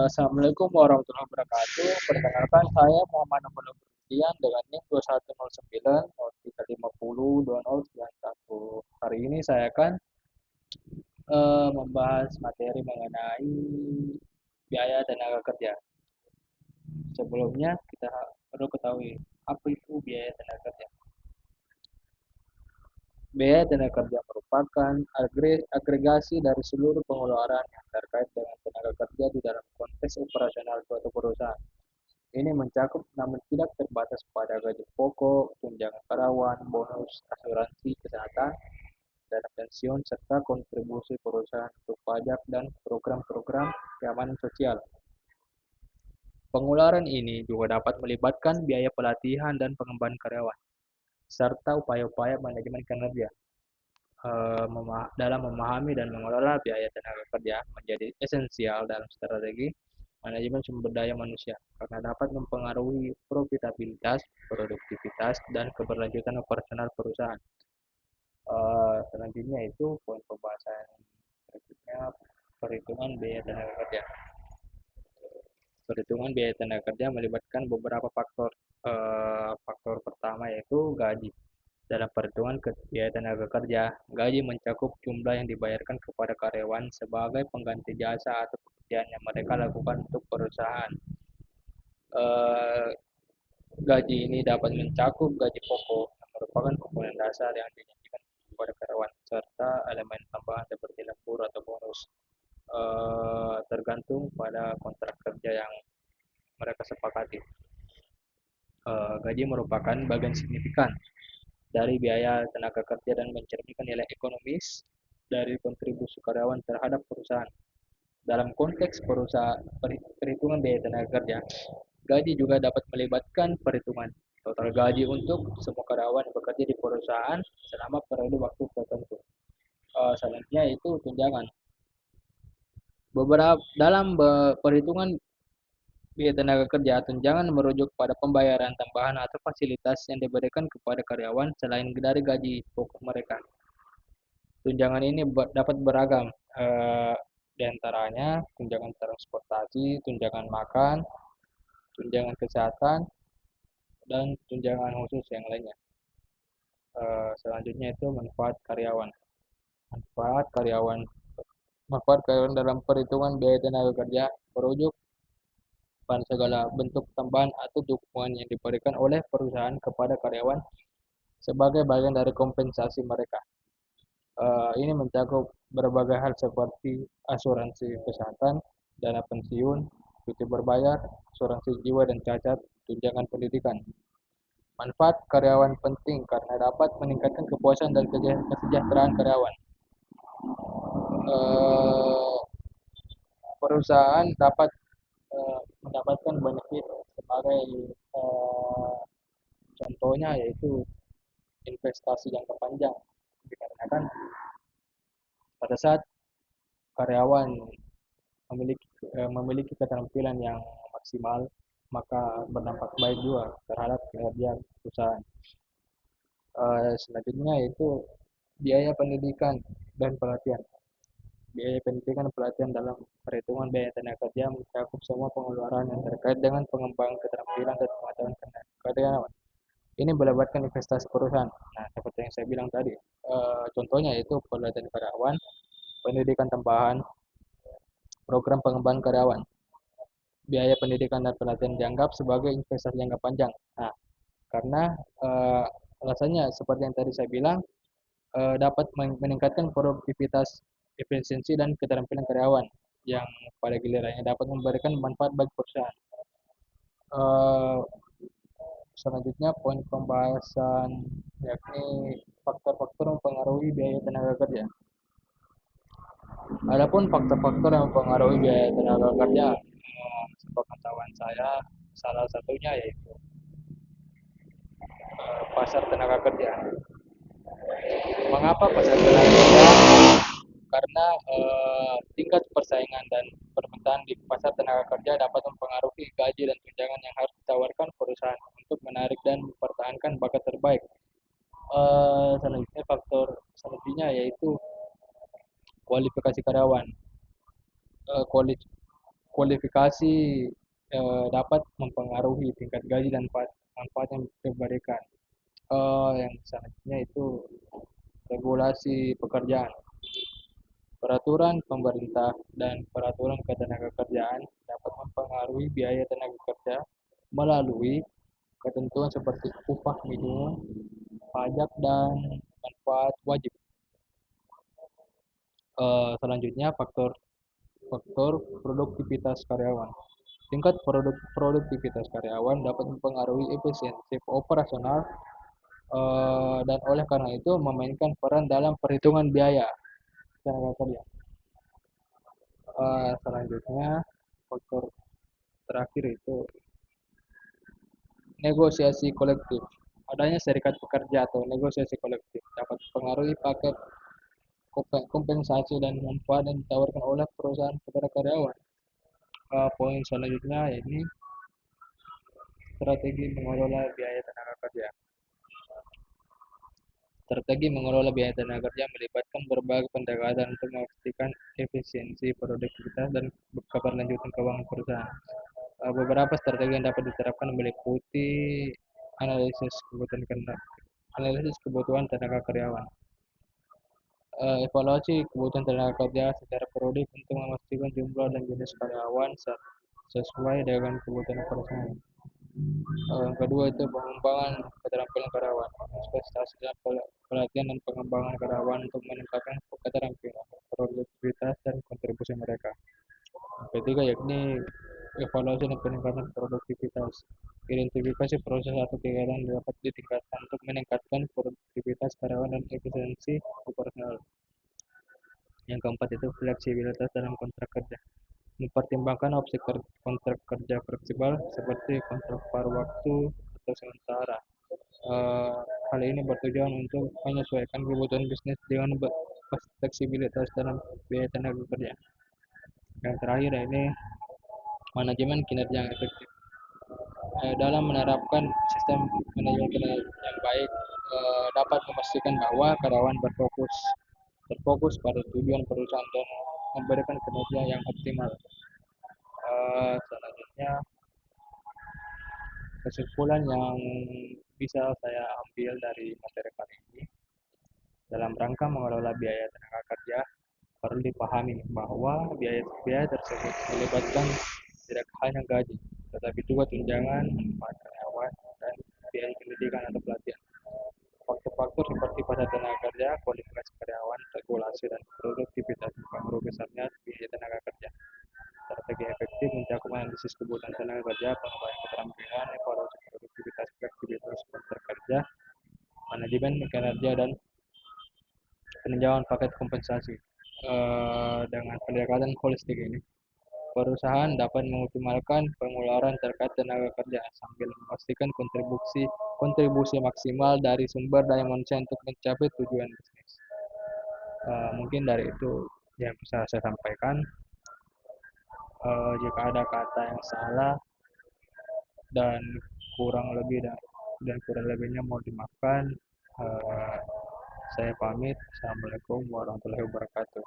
Assalamualaikum warahmatullahi wabarakatuh. Perkenalkan saya Muhammad Nurul Burdian dengan NIM 2109 03502091. Hari ini saya akan membahas materi mengenai biaya tenaga kerja. Sebelumnya kita perlu ketahui apa itu biaya tenaga kerja. Biaya tenaga kerja merupakan agregasi dari seluruh pengeluaran yang terkait dengan tenaga kerja di dalam konteks operasional suatu perusahaan. Ini mencakup namun tidak terbatas pada gaji pokok, tunjangan karyawan, bonus, asuransi kesehatan, dana pensiun, serta kontribusi perusahaan untuk pajak dan program-program keamanan sosial. Pengeluaran ini juga dapat melibatkan biaya pelatihan dan pengembangan karyawan, serta upaya-upaya manajemen kinerja. Dalam memahami dan mengelola biaya tenaga kerja menjadi esensial dalam strategi manajemen sumber daya manusia karena dapat mempengaruhi profitabilitas, produktivitas, dan keberlanjutan operasional perusahaan. Selanjutnya itu poin pembahasan berikutnya perhitungan biaya tenaga kerja. Perhitungan biaya tenaga kerja melibatkan beberapa faktor. Faktor pertama yaitu gaji. Dalam perhitungan biaya tenaga kerja, gaji mencakup jumlah yang dibayarkan kepada karyawan sebagai pengganti jasa atau pekerjaan yang mereka lakukan untuk perusahaan. Eh, Gaji ini dapat mencakup gaji pokok yang merupakan komponen dasar yang dijanjikan kepada karyawan, serta elemen tambahan seperti lembur atau bonus, tergantung pada kontrak kerja yang mereka sepakati. Gaji merupakan bagian signifikan dari biaya tenaga kerja dan mencerminkan nilai ekonomis dari kontribusi karyawan terhadap perusahaan. Dalam konteks perhitungan biaya tenaga kerja, gaji juga dapat melibatkan perhitungan total gaji untuk semua karyawan yang bekerja di perusahaan selama periode waktu tertentu. Selanjutnya itu tunjangan. Dalam perhitungan biaya tenaga kerja, tunjangan merujuk pada pembayaran tambahan atau fasilitas yang diberikan kepada karyawan selain dari gaji pokok mereka. Tunjangan ini dapat beragam, di antaranya tunjangan transportasi, tunjangan makan, tunjangan kesehatan, dan tunjangan khusus yang lainnya. Selanjutnya itu manfaat karyawan. Manfaat karyawan Manfaat karyawan dalam perhitungan biaya tenaga kerja merujuk pada segala bentuk tambahan atau dukungan yang diberikan oleh perusahaan kepada karyawan sebagai bagian dari kompensasi mereka. Ini mencakup berbagai hal seperti asuransi kesehatan, dana pensiun, cuti berbayar, asuransi jiwa dan cacat, tunjangan pendidikan. Manfaat karyawan penting karena dapat meningkatkan kepuasan dan kesejahteraan karyawan. Eh, Perusahaan dapat mendapatkan benefit sebagai eh, contohnya yaitu investasi jangka panjang dikarenakan pada saat karyawan memiliki keterampilan yang maksimal maka berdampak baik juga terhadap kinerja perusahaan. Selanjutnya yaitu biaya pendidikan dan pelatihan. Biaya pendidikan dan pelatihan dalam perhitungan biaya tenaga kerja mencakup semua pengeluaran yang terkait dengan pengembangan keterampilan dan pengetahuan karyawan. Ini melibatkan investasi perusahaan. Nah, seperti yang saya bilang tadi, contohnya yaitu pelatihan karyawan, pendidikan tambahan, program pengembangan karyawan. Biaya pendidikan dan pelatihan dianggap sebagai investasi jangka panjang. Nah, karena alasannya seperti yang tadi saya bilang, dapat meningkatkan produktivitas, efisiensi, dan keterampilan karyawan yang pada gilirannya dapat memberikan manfaat bagi perusahaan. Eh, Selanjutnya poin pembahasan yakni faktor-faktor mempengaruhi biaya tenaga kerja. Adapun faktor-faktor yang mempengaruhi biaya tenaga kerja, sepengetahuan saya salah satunya yaitu pasar tenaga kerja. Mengapa pasar tenaga kerja? Karena tingkat persaingan dan permintaan di pasar tenaga kerja dapat mempengaruhi gaji dan tunjangan yang harus ditawarkan perusahaan untuk menarik dan mempertahankan bakat terbaik. Faktor selanjutnya yaitu kualifikasi karyawan. kualifikasi dapat mempengaruhi tingkat gaji dan manfaat yang diberikan. Yang selanjutnya itu regulasi pekerjaan. Peraturan pemerintah dan peraturan ketenagakerjaan dapat mempengaruhi biaya tenaga kerja melalui ketentuan seperti upah minimum, pajak, dan manfaat wajib. Selanjutnya faktor faktor produktivitas karyawan. Tingkat produktivitas karyawan dapat mempengaruhi efisiensi operasional dan oleh karena itu memainkan peran dalam perhitungan biaya tenaga kerja. Selanjutnya faktor terakhir itu negosiasi kolektif. Adanya serikat pekerja atau negosiasi kolektif dapat mempengaruhi paket kompensasi dan manfaat yang ditawarkan oleh perusahaan kepada karyawan. Poin selanjutnya ini strategi mengelola biaya tenaga kerja. Strategi mengelola biaya tenaga kerja melibatkan berbagai pendekatan untuk memastikan efisiensi, produktivitas, dan keberlanjutan keuangan perusahaan. Beberapa strategi yang dapat diterapkan meliputi analisis kebutuhan tenaga karyawan, evaluasi kebutuhan tenaga kerja secara periodik untuk memastikan jumlah dan jenis karyawan sesuai dengan kebutuhan perusahaan. Yang kedua itu pengembangan keterampilan karyawan, investasi dalam pelatihan dan pengembangan karyawan untuk meningkatkan keterampilan, produktivitas, dan kontribusi mereka. Yang ketiga yakni evaluasi dan peningkatan produktivitas. Identifikasi proses atau kegiatan yang dapat ditingkatkan untuk meningkatkan produktivitas karyawan dan efisiensi operasional. Yang keempat itu fleksibilitas dalam kontrak kerja. Mempertimbangkan opsi kontrak kerja fleksibel seperti kontrak paruh waktu atau sementara. Hal ini bertujuan untuk menyesuaikan kebutuhan bisnis dengan fleksibilitas dalam biaya tenaga kerja. Yang terakhir ini manajemen kinerja yang efektif. Dalam menerapkan sistem manajemen kinerja yang baik dapat memastikan bahwa karyawan terfokus pada tujuan perusahaan dan memberikan kinerja yang optimal. Selanjutnya kesimpulan yang bisa saya ambil dari materi kali ini dalam rangka mengelola biaya tenaga kerja perlu dipahami bahwa biaya tersebut melibatkan tidak hanya gaji, tetapi juga tunjangan, manfaat karyawan, dan biaya pendidikan atau pelatihan. Faktor-faktor seperti pasar tenaga kerja, kualifikasi karyawan, regulasi, dan produktivitas mempengaruhi besarnya biaya tenaga kerja. Strategi efektif mencakup analisis kebutuhan tenaga kerja, pengembangan keterampilan, evaluasi produktivitas, fleksibilitas kontrak kerja, manajemen kinerja, dan peninjauan paket kompensasi. Dengan pendekatan holistik ini, perusahaan dapat mengoptimalkan pengeluaran terkait tenaga kerja sambil memastikan kontribusi maksimal dari sumber daya manusia untuk mencapai tujuan bisnis. Mungkin dari itu yang bisa saya sampaikan. Jika ada kata yang salah dan kurang lebih dan kurang lebihnya mau dimaafkan. Uh, saya pamit. Assalamualaikum warahmatullahi wabarakatuh.